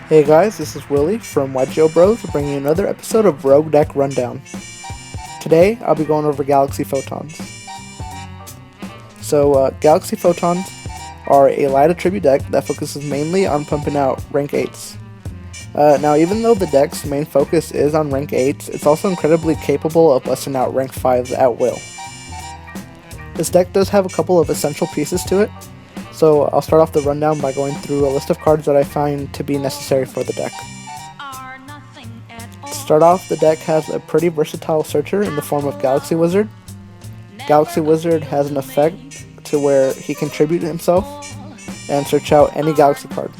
Hey guys, this is Willie from YGO Bros bringing you another episode of Rogue Deck Rundown. Today, I'll be going over Galaxy Photons. So, Galaxy Photons are a light attribute deck that focuses mainly on pumping out rank 8s. Now, even though the deck's main focus is on rank 8s, it's also incredibly capable of busting out rank 5s at will. This deck does have a couple of essential pieces to it, so I'll start off the rundown by going through a list of cards that I find to be necessary for the deck. To start off, the deck has a pretty versatile searcher in the form of Galaxy Wizard. Galaxy Wizard has an effect to where he can tribute himself and search out any Galaxy card.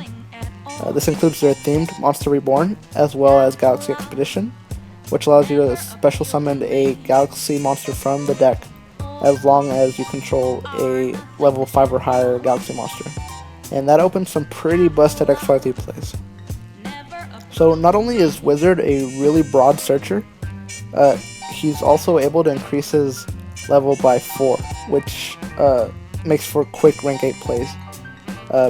This includes their themed Monster Reborn, as well as Galaxy Expedition, which allows you to special summon a Galaxy monster from the deck, as long as you control a level 5 or higher Galaxy monster. And that opens some pretty busted XYZ plays. So not only is Wizard a really broad searcher, he's also able to increase his level by 4, which makes for quick rank 8 plays,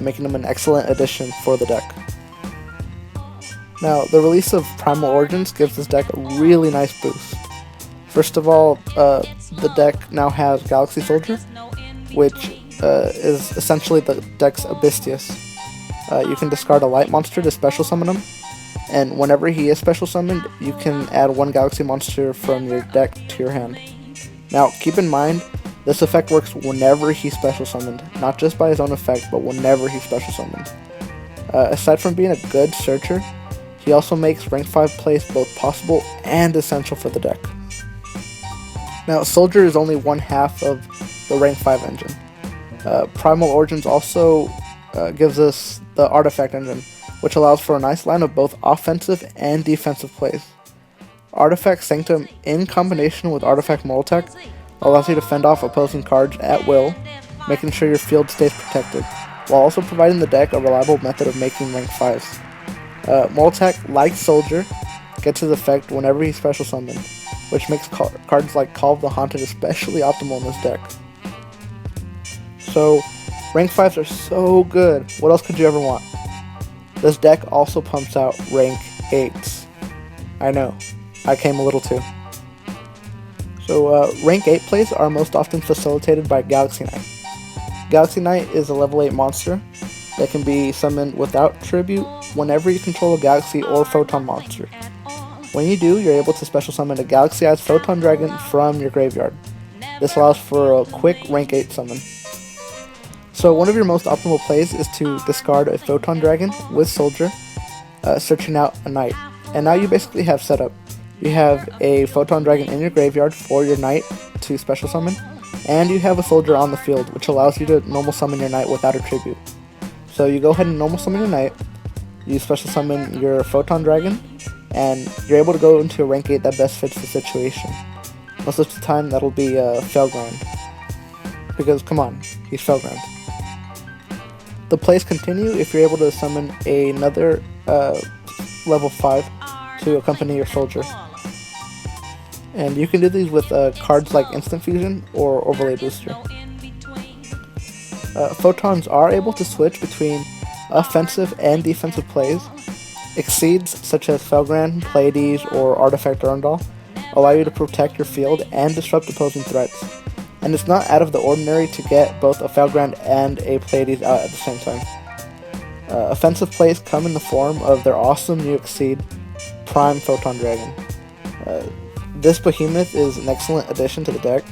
making him an excellent addition for the deck. Now, the release of Primal Origins gives this deck a really nice boost. First of all, the deck now has Galaxy Soldier, which is essentially the deck's Abystius. You can discard a light monster to special summon him, and whenever he is special summoned, you can add one Galaxy monster from your deck to your hand. Now, keep in mind, this effect works whenever he's special summoned, not just by his own effect, but whenever he's special summoned. Aside from being a good searcher, he also makes rank 5 plays both possible and essential for the deck. Now, Soldier is only one half of the rank 5 engine. Primal Origins also gives us the Artifact engine, which allows for a nice line of both offensive and defensive plays. Artifact Sanctum, in combination with Artifact Mortal Tech, allows you to fend off opposing cards at will, making sure your field stays protected, while also providing the deck a reliable method of making rank 5s. Mortal Tech, like Soldier, gets his effect whenever he's special summoned, which makes cards like Call of the Haunted especially optimal in this deck. So, rank 5s are so good, what else could you ever want? This deck also pumps out rank 8s. I know, I came a little too. So, rank 8 plays are most often facilitated by Galaxy Knight. Galaxy Knight is a level 8 monster that can be summoned without tribute whenever you control a Galaxy or Photon monster. When you do, you're able to special summon a Galaxy-ized Photon Dragon from your graveyard. This allows for a quick rank 8 summon. So one of your most optimal plays is to discard a Photon Dragon with Soldier, searching out a Knight. And now you basically have setup. You have a Photon Dragon in your graveyard for your Knight to special summon, and you have a Soldier on the field, which allows you to normal summon your Knight without a tribute. So you go ahead and normal summon your Knight, you special summon your Photon Dragon, and you're able to go into a rank 8 that best fits the situation. Most of the time, that'll be Felgrand. Because, come on, he's Felgrand. The plays continue if you're able to summon another level 5 to accompany your Soldier. And you can do these with cards like Instant Fusion or Overlay Booster. Photons are able to switch between offensive and defensive plays. Exceeds, such as Felgrand, Pleiades, or Artifact Arundel, allow you to protect your field and disrupt opposing threats. And it's not out of the ordinary to get both a Felgrand and a Pleiades out at the same time. Offensive plays come in the form of their awesome new Exceed Prime Photon Dragon. This behemoth is an excellent addition to the deck,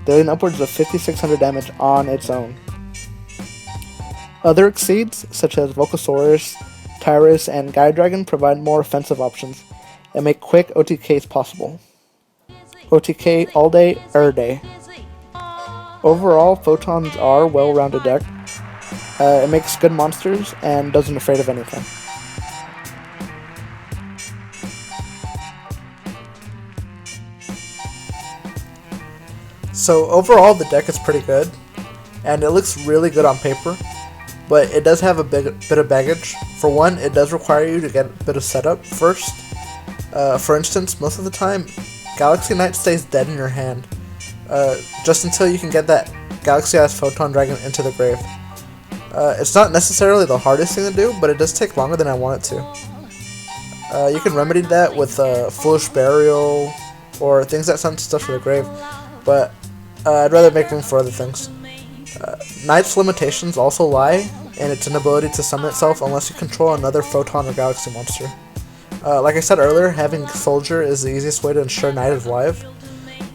dealing upwards of 5600 damage on its own. Other Exceeds, such as Volcasaurus, Tyrus, and Gaia Dragon, provide more offensive options and make quick OTKs possible. OTK all day, every day. Overall, Photons are a well-rounded deck. It makes good monsters and doesn't afraid of anything. So overall, the deck is pretty good, and it looks really good on paper, but it does have a bit of baggage. For one, it does require you to get a bit of setup first. For instance, most of the time, Galaxy Knight stays dead in your hand, just until you can get that Galaxy-Eyes Photon Dragon into the grave. It's not necessarily the hardest thing to do, but it does take longer than I want it to. You can remedy that with Foolish Burial, or things that send stuff to the grave, but I'd rather make room for other things. Knight's limitations also lie in its inability to summon itself unless you control another Photon or Galaxy monster. Like I said earlier, having Soldier is the easiest way to ensure Knight is live,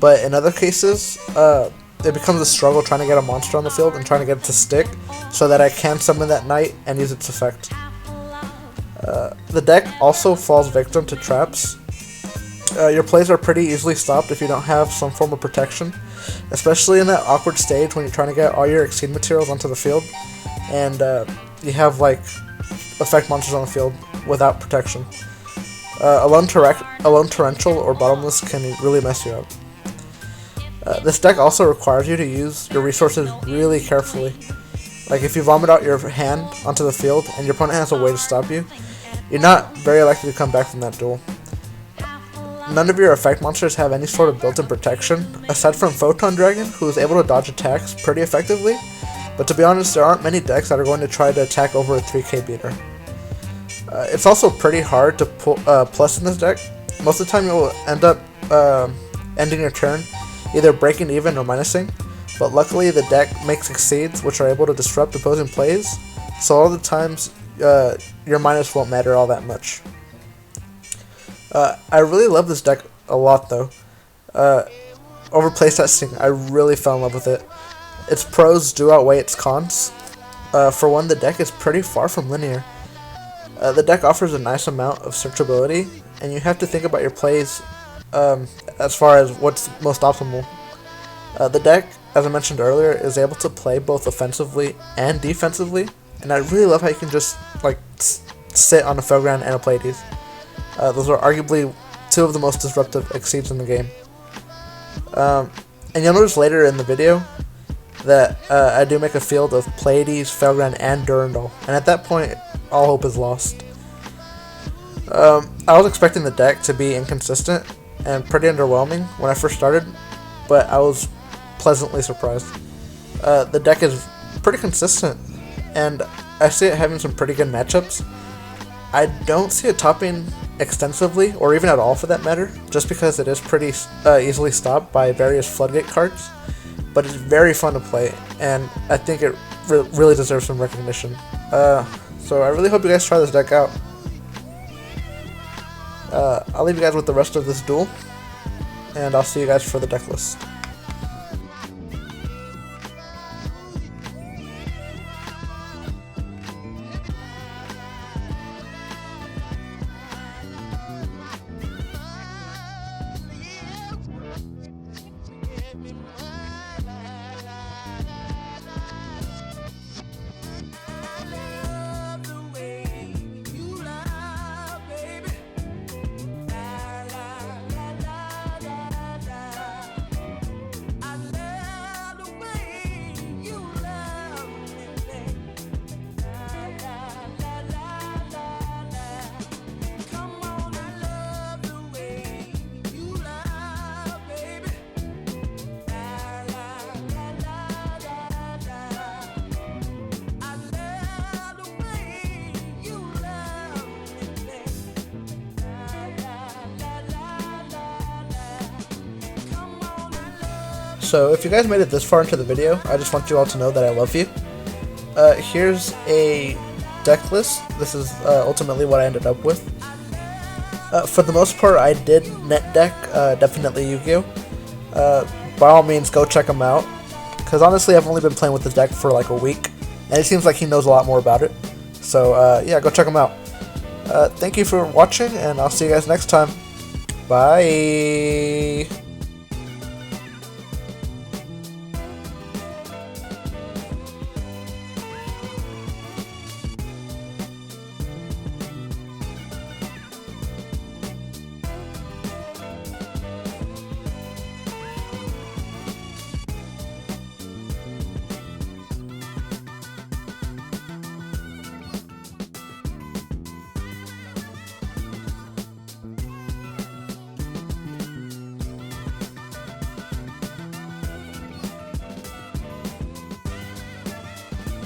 but in other cases, it becomes a struggle trying to get a monster on the field and trying to get it to stick so that I can summon that Knight and use its effect. The deck also falls victim to traps. Your plays are pretty easily stopped if you don't have some form of protection, especially in that awkward stage when you're trying to get all your Exceed materials onto the field, and you have like effect monsters on the field without protection. A lone torrential or bottomless can really mess you up. This deck also requires you to use your resources really carefully. Like if you vomit out your hand onto the field and your opponent has a way to stop you, you're not very likely to come back from that duel. None of your effect monsters have any sort of built-in protection, aside from Photon Dragon, who is able to dodge attacks pretty effectively, but to be honest, there aren't many decks that are going to try to attack over a 3k beater. It's also pretty hard to plus in this deck. Most of the time you'll end up ending your turn either breaking even or minusing, but luckily the deck makes Exceeds which are able to disrupt opposing plays, so all the times your minus won't matter all that much. I really love this deck a lot though. Over playtesting, I really fell in love with it. Its pros do outweigh its cons. For one, the deck is pretty far from linear. The deck offers a nice amount of searchability, and you have to think about your plays as far as what's most optimal. The deck, as I mentioned earlier, is able to play both offensively and defensively, and I really love how you can just like sit on a Foreground and a Pleiades. Those are arguably two of the most disruptive Exceeds in the game. And you'll notice later in the video that I do make a field of Pleiades, Foreground, and Durandal, and at that point, all hope is lost. I was expecting the deck to be inconsistent and pretty underwhelming when I first started, but I was pleasantly surprised. The deck is pretty consistent, and I see it having some pretty good matchups. I don't see it topping extensively, or even at all for that matter, just because it is pretty easily stopped by various Floodgate cards, but it's very fun to play, and I think it really deserves some recognition. So I really hope you guys try this deck out. I'll leave you guys with the rest of this duel, and I'll see you guys for the deck list. So if you guys made it this far into the video, I just want you all to know that I love you. Here's a deck list. This is ultimately what I ended up with. For the most part, I did net deck definitely Yu-Gi-Oh! By all means, go check him out, because honestly, I've only been playing with this deck for like a week, and it seems like he knows a lot more about it. So yeah, go check him out. Thank you for watching, and I'll see you guys next time. Bye!